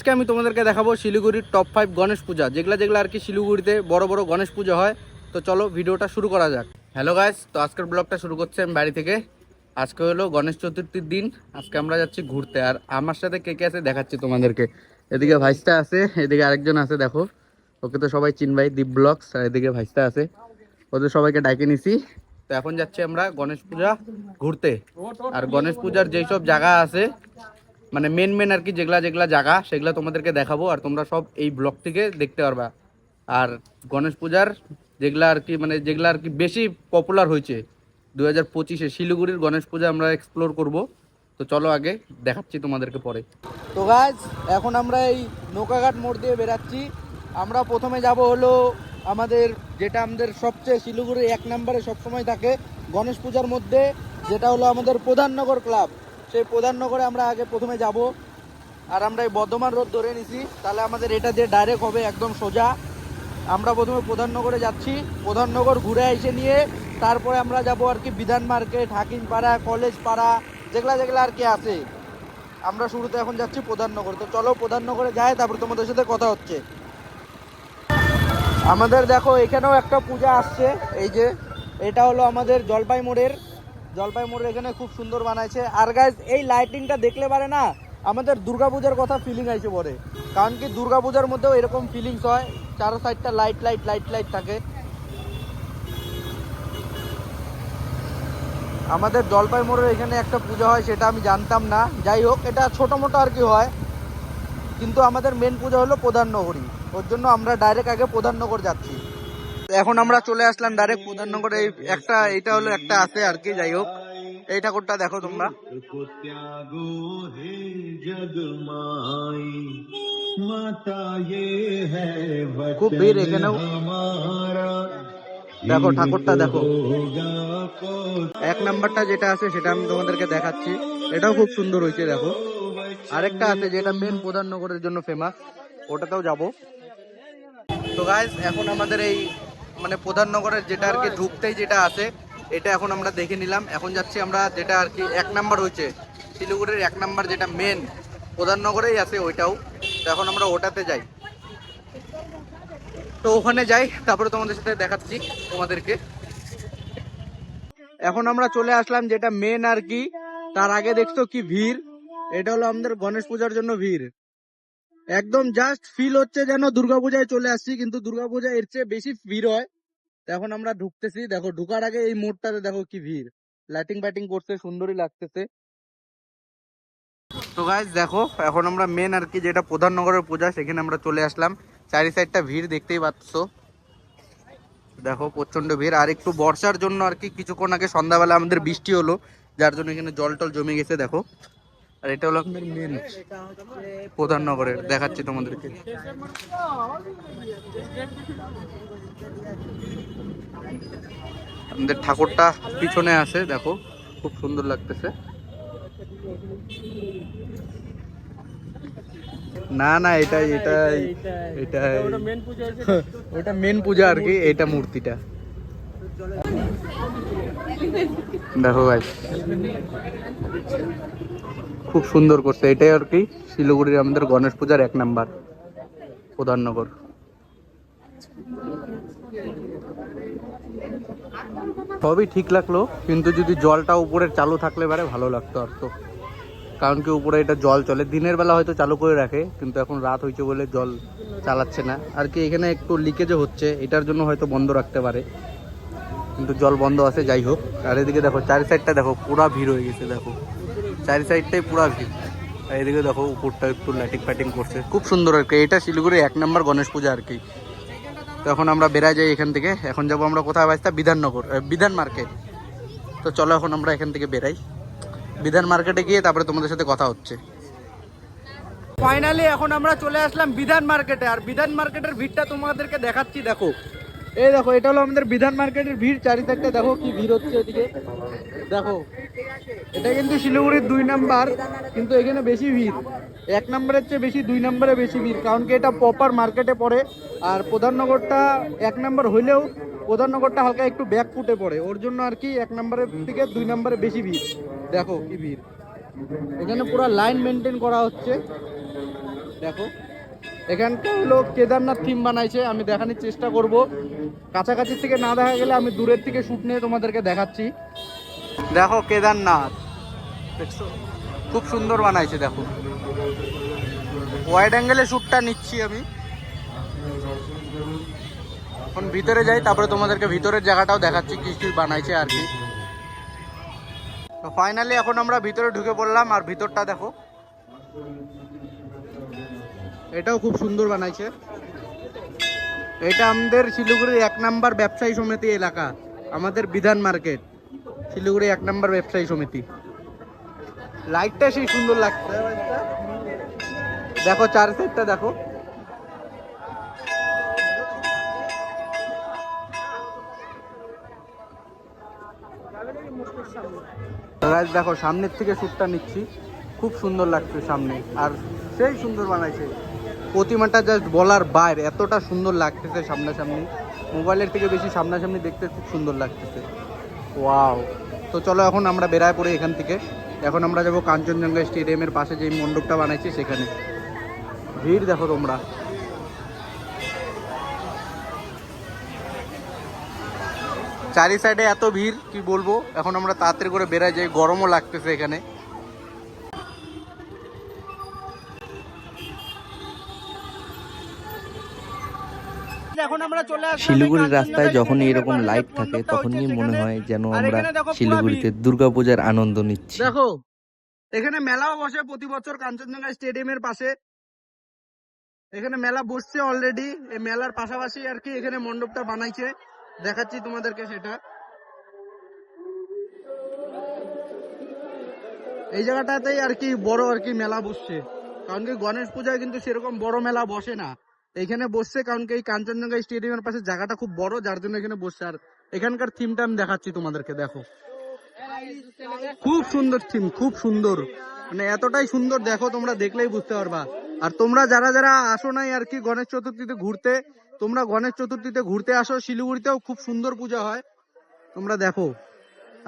আজকে আমি তোমাদেরকে দেখাবো শিলিগুড়ির টপ 5 গণেশ পূজা, যেগুলো আর কি শিলিগুড়িতে বড় বড় গণেশ পূজা হয়। তো চলো ভিডিওটা শুরু করা যাক। হ্যালো গাইস, তো আজকের ব্লগটা শুরু করছি আমি বাড়ি থেকে। আজকে হলো গণেশ চতুর্থীর দিন। আজকে আমরা যাচ্ছি ঘুরতে, আর আমার সাথে কে কে আছে দেখাচ্ছি তোমাদেরকে। এদিকে ভাইস্তা আছে, এদিকে আরেকজন আছে দেখো, ওকে তো সবাই চিনবাই, দীপ ব্লগস। আর এদিকে ভাইস্তা আছে, ওদের সবাইকে ডাকে নিছি। তো এখন যাচ্ছি আমরা গণেশ পূজা ঘুরতে। আর গণেশ পূজার যেই সব জায়গা আছে, মানে মেন আর কি যেগুলা জায়গা, সেগুলা তোমাদেরকে দেখাবো, আর তোমরা সব এই ব্লগ থেকে দেখতে পারবা। আর গণেশ পূজার যেগুলা আর কি বেশি পপুলার হয়েছে 2025-এ শিলিগুড়ির গণেশ পূজা আমরা এক্সপ্লোর করব। তো চলো আগে দেখাচ্ছি তোমাদেরকে পরে। তো গাইস, এখন আমরা এই নৌকাঘাট মোড় দিয়ে বেরাচ্ছি। আমরা প্রথমে যাব হলো আমাদের সবচেয়ে শিলিগুড়ির 1 নম্বরে সবসময় থাকে গণেশ পূজার মধ্যে, যেটা হলো আমাদের প্রধাননগর ক্লাব। সেই প্রধাননগরে আমরা আগে প্রথমে যাব। আর আমরা এই বর্ধমান রোড ধরে নিছি, তাহলে আমাদের এটা দিয়ে ডাইরেক্ট হবে একদম সোজা। আমরা প্রথমে প্রধাননগরে যাচ্ছি, প্রধাননগর ঘুরে এসে নিয়ে তারপরে আমরা যাব আর কি বিধান মার্কেট, হাকিমপাড়া, কলেজ পাড়া, যেগুলা আর কি আছে। আমরা শুরুতে এখন যাচ্ছি প্রধাননগর। তো চলো প্রধাননগরে যাই, তারপর তোমাদের সাথে কথা হচ্ছে। আমাদের দেখো এখানেও একটা পূজা আসছে, এই যে এটা হলো আমাদের জলপাই মোড়ের এখানে খুব সুন্দর বানাইছে। আর গাইজ এই লাইটিংটা দেখলে পারে না আমাদের দুর্গাপূজার কথা ফিলিং আইছে পরে, কারণ কি দুর্গাপূজার মধ্যেও এরকম ফিলিংস হয়, চারো সাইডটা লাইট থাকে। আমাদের জলপাই মোড়ের এখানে একটা পূজা হয়, সেটা আমি জানতাম না। যাই হোক, এটা ছোটো মোটো আর কি হয়, কিন্তু আমাদের মেন পূজা হলো প্রধাননগরী। ওর জন্য আমরা ডাইরেক্ট আগে প্রধাননগর যাচ্ছি। এখন আমরা চলে আসলাম ডাইরেক্ট প্রধাননগরে। এইটা হলো একটা আছে আর কি। যাই হোক, এই ঠাকুরটা দেখো তোমরা, খুব ভিড় এখানেও। দেখো ঠাকুরটা দেখো, 1 নাম্বারটা যেটা আছে সেটা আমি তোমাদেরকে দেখাচ্ছি, এটাও খুব সুন্দর হয়েছে। দেখো আরেকটা আছে যেটা মেন প্রধাননগরের জন্য ফেমাস, ওটাতেও যাব। তো গাইস, এখন আমাদের এই প্রধাননগরের যেটা আর কি ঢুকতেই যেটা আছে, এটা এখন আমরা দেখে নিলাম। এখন যাচ্ছি আমরা যেটা আর কি 1 নাম্বার হয়েছে শিলিগুড়ির 1 নাম্বার, যেটা মেন প্রধাননগরেই আছে ওইটাও। তো এখন আমরা ওটাতে যাই। তো ওখানে যাই, তারপরে তোমাদের সাথে দেখাচ্ছি তোমাদেরকে। এখন আমরা চলে আসলাম যেটা মেন আর কি, তার আগে দেখছো কি ভিড়। এটা হলো আমাদের গণেশ পূজার জন্য ভিড়। একদম জাস্ট ফিল হচ্ছে যেন দুর্গাপূজায় চলে আসছি, কিন্তু দুর্গাপূজা এর চেয়ে বেশি ভিড় হয়। এখন আমরা ঢুকতেছি, দেখো ঢুকার আগে এই মোড়টাতে দেখো কি ভিড়, লাইটিং ফাইটিং করছে, সুন্দরই লাগতেছে। তো গাইস দেখো, এখন আমরা মেন আর কি যেটা প্রধাননগরের পূজা, সেখানে আমরা চলে আসলাম। চারি সাইডটা ভিড় দেখতেই পাচ্ছ, দেখো প্রচন্ড ভিড়। আর একটু বর্ষার জন্য আর কি কিছুক্ষণ আগে সন্ধ্যাবেলা আমাদের বৃষ্টি হলো, যার জন্য এখানে জল টল জমে গেছে দেখো। আর এটা হলো আমাদের মেন প্রধাননগরের, দেখাচ্ছি তোমাদেরকে। আমাদের ঠাকুরটা পিছনে আছে দেখো, খুব সুন্দর লাগতেছে। না না, এটাই ওটা মেন পূজা আর কি, এটা মূর্তিটা দেখো ভাই, খুব সুন্দর করছে। এটাই আর কি শিলিগুড়ির আমাদের গণেশ পূজার 1 নাম্বার প্রধাননগর। সবই ঠিক লাগলো, কিন্তু যদি জলটা উপরে চালু থাকলে পারে ভালো লাগতো আর তো, কারণ কি উপরে এটা জল চলে, দিনের বেলা হয়তো চালু করে রাখে, কিন্তু এখন রাত হয়েছে বলে জল চালাচ্ছে না আর কি। এখানে একটু লিকেজও হচ্ছে, এটার জন্য হয়তো বন্ধ রাখতে পারে, কিন্তু জল বন্ধ আছে। যাই হোক, আর এদিকে দেখো চারি সাইডটা দেখো পুরা ভিড় হয়ে গেছে, দেখো চারি সাইডটাই পুরা ভিড়। আর এদিকে দেখো উপরটা একটু লাইটিং ফাইটিং করছে, খুব সুন্দর আর কি। এটা শিলিগুড়ি 1 নাম্বার গণেশ পূজা আর কি। তো এখন আমরা বেড়া যাই এখান থেকে। এখন যাবো আমরা কোথায় বাঁচতা, বিধান মার্কেট। তো চলো এখন আমরা এখান থেকে বেরাই, বিধান মার্কেটে গিয়ে তারপরে তোমাদের সাথে কথা হচ্ছে। ফাইনালি এখন আমরা চলে আসলাম বিধান মার্কেটে, আর বিধান মার্কেটের ভিড়টা তোমাদেরকে দেখাচ্ছি। দেখো এই দেখো, এটা হলো আমাদের বিধান মার্কেটের ভিড়। চারি সাইডটা দেখো কি ভিড় হচ্ছে, এদিকে দেখো। এটা কিন্তু শিলিগুড়ির 2 নাম্বার, কিন্তু এখানে বেশি ভিড়। 1 নাম্বারের চেয়ে বেশি 2 নাম্বারে বেশি ভিড়, কারণ কি এটা প্রপার মার্কেটে পড়ে। আর প্রধাননগরটা 1 নাম্বার হইলেও প্রধাননগরটা হালকা একটু ব্যাক ফুটে পড়ে, ওর জন্য আর কি 1 নাম্বারের থেকে 2 নাম্বারে বেশি ভিড়। দেখো কি ভিড়, এখানে পুরো লাইন মেনটেন করা হচ্ছে। দেখো এখানটা হলো কেদারনাথ থিম বানাইছে, আমি দেখানোর চেষ্টা করব। কাছাকাছি থেকে না দেখা গেলে আমি দূরের থেকে শুট নিয়ে তোমাদেরকে দেখাচ্ছি। দেখো কেদারনাথ দেখছো, খুব সুন্দর বানাইছে। দেখো ওয়াইড অ্যাঙ্গেলে শ্যুটটা নিচ্ছি আমি। এখন ভিতরে যাই, তারপরে তোমাদেরকে ভিতরের জায়গাটাও দেখাচ্ছি কি কি বানাইছে আর কি। তো ফাইনালি এখন আমরা ভিতরে ঢুকে পড়লাম, আর ভিতরটা দেখো, এটাও খুব সুন্দর বানাইছে। এটা আমাদের শিলিগুড়ির 1 নম্বর ব্যবসায়ী সমিতি এলাকা, আমাদের বিধান মার্কেট, শিলিগুড়ি 1 নম্বর ব্যবসায়ী সমিতি। লাইটটা সেই সুন্দর লাগছে, দেখো চার সাইডটা দেখো। দেখো সামনের থেকে শ্যুটটা নিচ্ছি, খুব সুন্দর লাগছে সামনে, আর সেই সুন্দর বানাইছে। প্রতিমাটা জাস্ট বলার বাইরে, এতটা সুন্দর লাগতেছে সামনাসামনি, মোবাইলের থেকে বেশি সামনাসামনি দেখতে খুব সুন্দর লাগতেছে। ওয়াও। তো চলো এখন আমরা বেরায় পড়ি এখান থেকে। এখন আমরা যাবো কাঞ্চনজঙ্ঘা স্টেডিয়ামের পাশে যে মণ্ডপটা বানাইছি সেখানে। ভিড় দেখো তোমরা, চারি সাইডে এত ভিড় কি বলবো। এখন আমরা তাড়াতাড়ি করে বেরায় যাই, গরমও লাগতেছে এখানে। এখন আমরা চলে আসলাম শিলিগুড়ির রাস্তায় যখনই এরকম লাইট থাকে তখনই মনে হয় যেন আমরা শিলিগুড়িতে দুর্গাপূজার আনন্দ নিচ্ছি। দেখো এখানে মেলাও বসে প্রতি বছর কাঞ্চনজঙ্ঘা স্টেডিয়ামের পাশে। এখানে মেলা বসছে অলরেডি, এই মেলার পাশাপাশি আর কি এখানে মণ্ডপটা বানাইছে, দেখাচ্ছি তোমাদেরকে সেটা। এই জায়গাটাতেই আর কি বড় আর কি মেলা বসছে, কারণ কি গণেশ পূজায় কিন্তু সেরকম বড় মেলা বসে না, এখানে বসছে কারণ কি এই কাঞ্চনজঙ্ঘা স্টেডিয়ামের পাশে জায়গাটা খুব বড়, যার জন্য এখানে বসছে। আর এখানকার থিমটা আমি দেখাচ্ছি তোমাদেরকে, দেখো খুব সুন্দর থিম, খুব সুন্দর, মানে এতটাই সুন্দর দেখো, তোমরা দেখলেই বুঝতে পারবা। আর তোমরা যারা যারা আসো নাই আর কি গণেশ চতুর্থীতে ঘুরতে, তোমরা গণেশ চতুর্থীতে ঘুরতে আসো, শিলিগুড়িতেও খুব সুন্দর পূজা হয়, তোমরা দেখো।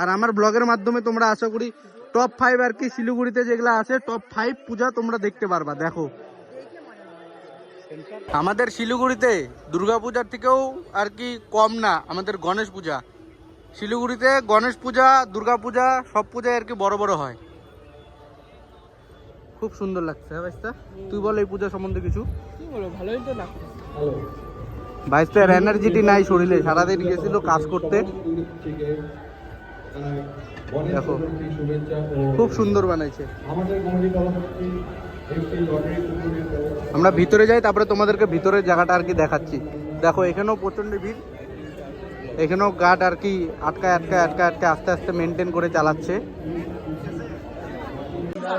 আর আমার ব্লগের মাধ্যমে তোমরা আশা করি টপ 5 আর কি শিলিগুড়িতে যেগুলো আছে টপ 5 পূজা তোমরা দেখতে পারবা। দেখো আমাদের শিলিগুড়িতে দুর্গাপূজার থেকেও আর কি কম না আমাদের গণেশ পূজা। শিলিগুড়িতে গণেশ পূজা, দুর্গাপূজা সব পূজায় আর কি বড় বড় হয়। খুব সুন্দর লাগছে। হ্যাঁ ভাইস্তা, তুই বল এই পূজা সম্বন্ধে কিছু। কি বলো, ভালোই তো লাগছে। ভাইস্তার এনার্জিটি নাই শরীরে, সারাদিন গেছিল কাজ করতে। দেখো খুব সুন্দর বানাইছে। আমরা ভিতরে যাই, তারপরে তোমাদেরকে ভিতরের জায়গাটা আর কি দেখাচ্ছি। দেখো এখানেও প্রচন্ড ভিড়, এখানেও গার্ড আর কি আটকায় আটকায় আটকায় আটকায় আস্তে আস্তে মেনটেন করে চালাচ্ছে।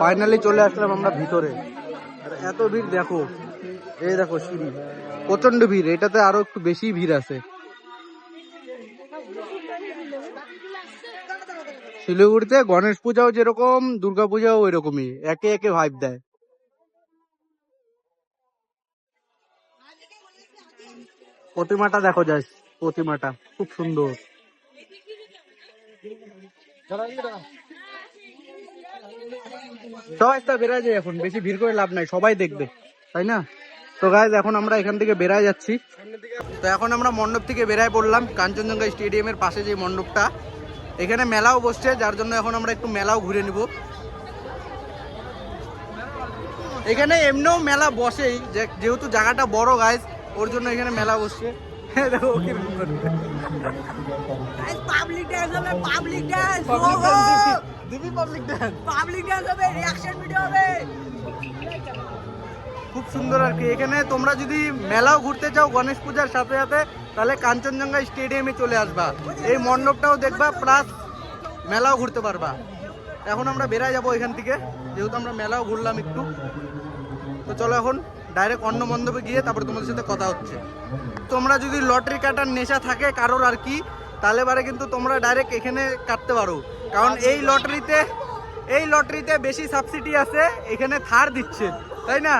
ফাইনালি চলে আসলাম আমরা ভিতরে, আর এত ভিড় দেখো, এই দেখো সিঁড়ি, প্রচন্ড ভিড়, এটাতে আরো একটু বেশি ভিড় আছে। শিলিগুড়িতে গণেশ পূজাও যেরকম, দুর্গা পূজাও ওই রকমই, একে একে ভাইব দেয়। প্রতিমাটা দেখো যাস, প্রতিমাটা খুব সুন্দর। সবাই তো বেড়ায় যায়, এখন বেশি ভিড় করে লাভ নাই, সবাই দেখবে তাই না। তো গাইজ এখন আমরা এখান থেকে বেরায় যাচ্ছি। তো এখন আমরা মণ্ডপ থেকে বেরায় পড়লাম, কাঞ্চনজঙ্ঘা স্টেডিয়ামের পাশে যে মণ্ডপটা, এখানে মেলাও বসছে, যার জন্য এখন আমরা একটু মেলাও ঘুরে নিব। এখানে এমনিও মেলা বসেই, যেহেতু জায়গাটা বড় গাইজ, ওর জন্য এখানে মেলা বসছে। দেখো পাবলিক ডান্স হবে, পাবলিক ডান্স, দিবি পাবলিক ডান্স, পাবলিক ডান্স হবে, রিঅ্যাকশন ভিডিও হবে। খুব সুন্দর আর কি। এখানে তোমরা যদি মেলাও ঘুরতে চাও গণেশ পূজার সাথে সাথে, তাহলে কাঞ্চনজঙ্ঘা স্টেডিয়ামে চলে আসবা, এই মণ্ডপটাও দেখবা, প্লাস মেলাও ঘুরতে পারবা। এখন আমরা বেরায় যাবো এখান থেকে, যেহেতু আমরা মেলাও ঘুরলাম একটু। তো চলো এখন ডাইরেক্ট অন্য মণ্ডপে গিয়ে তারপরে তোমাদের সাথে কথা হচ্ছে। তোমরা যদি লটারি কাটার নেশা থাকে কারোর আর কি, তাহলে বারে কিন্তু তোমরা ডাইরেক্ট এখানে কাটতে পারো, কারণ এই লটারিতে বেশি সাবসিডি আছে, এখানে থার দিচ্ছে তাই না,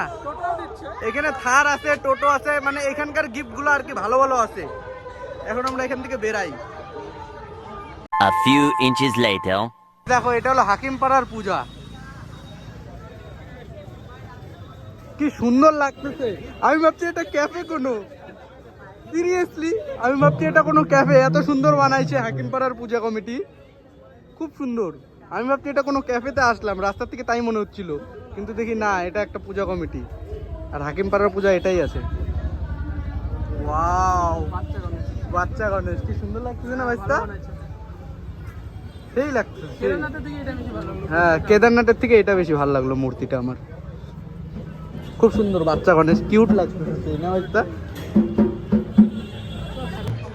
এখানে থার আছে, টোটো আছে, মানে এখানকার গিফটগুলো আর কি ভালো ভালো আছে। এখন আমরা এখান থেকে বেরাই। A few inches later. দেখো এটা হলো হাকিমপাড়ার পূজা। কি সুন্দর লাগতেছে। আমি ভাবছি এটা ক্যাফে কোনো, সিরিয়াসলি আমি ভাবছি এটা কোনো ক্যাফে, এত সুন্দর বানাইছে হাকিমপাড়ার পূজা কমিটি, খুব সুন্দর। আমি ভাবছি এটা কোনো ক্যাফেতে আসলাম, রাস্তা থেকে তাই মনে হচ্ছিল, কিন্তু দেখি না, এটা একটা পূজা কমিটি। আর হাকিমপাড়ার পূজা এটাই আছে। ওয়াও, বাচ্চা গণেশ কি সুন্দর লাগতেছে না ভাইস্তা, সেই লাগছে। হ্যাঁ, কেদারনাথের থেকে এটা বেশি ভালো লাগলো মূর্তিটা আমার, খুব সুন্দর বাচ্চা গণেশ, কিউট লাগতেছে না ভাইস্তা।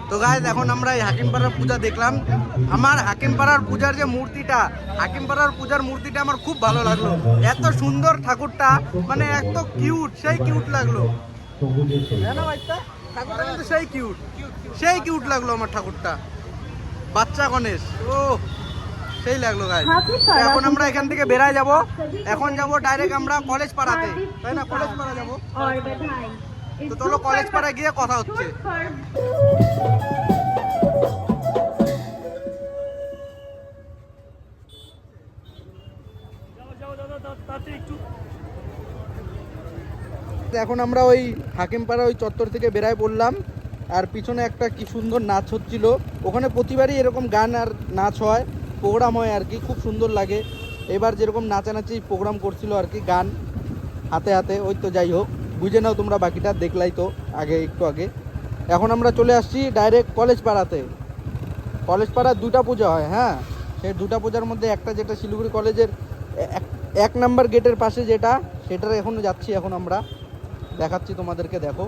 তো গাইস এখন আমরা এই হাকিমপাড়ার পূজা দেখলাম। আমার হাকিমপাড়ার পূজার যে মূর্তিটা, হাকিমপাড়ার পূজার মূর্তিটা আমার খুব ভালো লাগলো। এত সুন্দর ঠাকুরটা, মানে এত কিউট, সেই কিউট লাগলো। না ভাইস্তা, ঠাকুরটা কিন্তু সেই কিউট, সেই কিউট লাগলো আমার ঠাকুরটা, বাচ্চা গণেশ। ও সেই লাগলো গাইস। এখন আমরা এখান থেকে বেরায় যাব, এখন যাব ডাইরেক্ট আমরা কলেজ পাড়াতে, তাই না? কলেজ পাড়া যাব, তো চলো কলেজ পাড়ায় গিয়ে কথা হচ্ছে। এখন আমরা ওই হাকিমপাড়া ওই চত্বর থেকে বেরায় পড়লাম, আর পিছনে একটা কি সুন্দর নাচ হচ্ছিল। ওখানে প্রতিবারই এরকম গান আর নাচ হয়, প্রোগ্রাম হয় আর কি, খুব সুন্দর লাগে। এবার যেরকম নাচানাচি প্রোগ্রাম করছিল আর কি, গান হাতে হাতে, ওই তো যাই হোক, বুঝে নাও তোমরা বাকিটা, দেখলাই তো আগে, একটু আগে। এখন আমরা চলে আসছি ডাইরেক্ট কলেজ পাড়াতে। কলেজ পাড়ার দুটা পূজা হয়, হ্যাঁ, সেই দুটা পূজার মধ্যে একটা যেটা শিলিগুড়ি কলেজের এক নাম্বার গেটের পাশে যেটা, সেটার এখন যাচ্ছি। এখন আমরা দেখাচ্ছি তোমাদেরকে, দেখো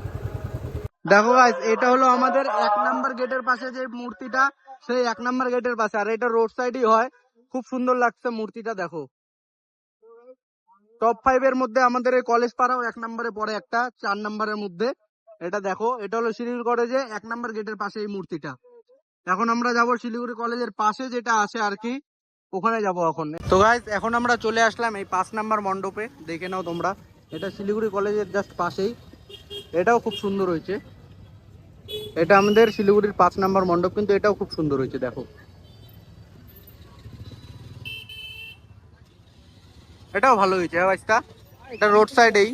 দেখো গাইস, এটা হলো আমাদের এক নাম্বার গেটের পাশে যে মূর্তিটা, সেই এক নাম্বার গেটের পাশে, আর এটা রোড সাইডই হয়। খুব সুন্দর লাগছে মূর্তিটা, দেখো। টপ 5 এর মধ্যে আমাদের এই কলেজ পাড়াও এক নম্বরে পড়ে, একটা 4 নম্বরের মধ্যে। এটা দেখো, এটা হলো শিলিগুড়ি কলেজে এক নাম্বার গেটের পাশে এই মূর্তিটা। এখন আমরা যাব শিলিগুড়ি কলেজের পাশে যেটা আছে আর কি, ওখানে যাব এখন। তো গাইস এখন আমরা চলে আসলাম এই 5 নাম্বার মণ্ডপে, দেখে নাও তোমরা, এটা শিলিগুড়ি কলেজের জাস্ট পাশেই। এটাও খুব সুন্দর হয়েছে, এটা আমাদের শিলিগুড়ির 5 নাম্বার মণ্ডপ, কিন্তু এটাও খুব সুন্দর হয়েছে, দেখো। এটাও ভালো হয়েছে ভাইস্তা, এটা রোড সাইডেই।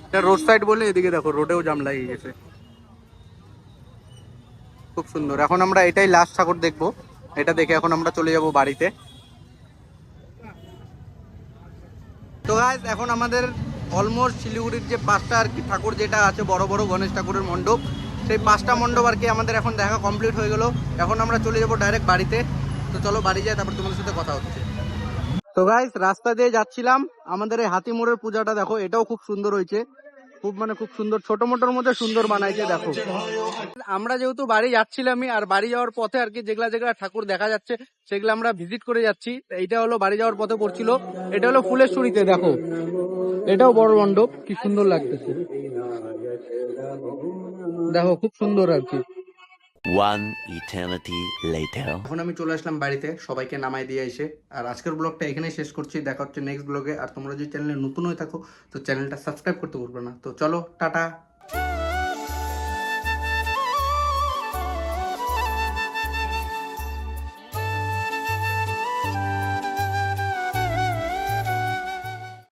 এটা রোড সাইড বলে এদিকে দেখো রোডেও জাম লাগিয়ে গেছে, খুব সুন্দর। এখন আমরা এটাই লাস্ট ঠাকুর দেখবো, এটা দেখে এখন আমরা চলে যাব বাড়িতে। তো গাইস এখন আমাদের অলমোস্ট শিলিগুড়ির যে 5টা আর কি ঠাকুর যেটা আছে, বড় বড় গণেশ ঠাকুরের মণ্ডপ, সেই 5টা মণ্ডপ আর কি আমাদের এখন দেখা কমপ্লিট হয়ে গেল। এখন আমরা চলে যাব ডাইরেক্ট বাড়িতে। তো চলো বাড়ি যাই, তারপর তোমাদের সাথে কথা হচ্ছে। তো গাইস রাস্তা দিয়ে যাচ্ছিলাম, আমাদের এই হাতি মোড়ের পূজাটা দেখো, এটাও খুব সুন্দর হয়েছে, খুব মানে খুব সুন্দর, ছোট মোটোর মধ্যে সুন্দর বানাইছে, দেখো। আমরা যেহেতু বাড়ি যাচ্ছিলামই, আর বাড়ি যাওয়ার পথে আর কি যেগুলা যেগুলা ঠাকুর দেখা যাচ্ছে সেগুলো আমরা ভিজিট করে যাচ্ছি। এইটা হলো বাড়ি যাওয়ার পথে পড়ছিল, এটা হলো ফুলেশ্বরীতে, দেখো এটাও বড় মণ্ডপ, কি সুন্দর লাগতেছে, দেখো খুব সুন্দর আর কি। One eternity later. এখন আমি চলে আসলাম বাড়িতে, সবাইকে নামাই দিয়ে এসে। আর আজকের ব্লগটা এখানেই শেষ করছি, দেখা হচ্ছে নেক্সট ব্লগে। আর তোমরা যদি চ্যানেলে নতুন হয়ে থাকো তো চ্যানেলটা সাবস্ক্রাইব করতে ভুলবে না। তো চলো, টাটা।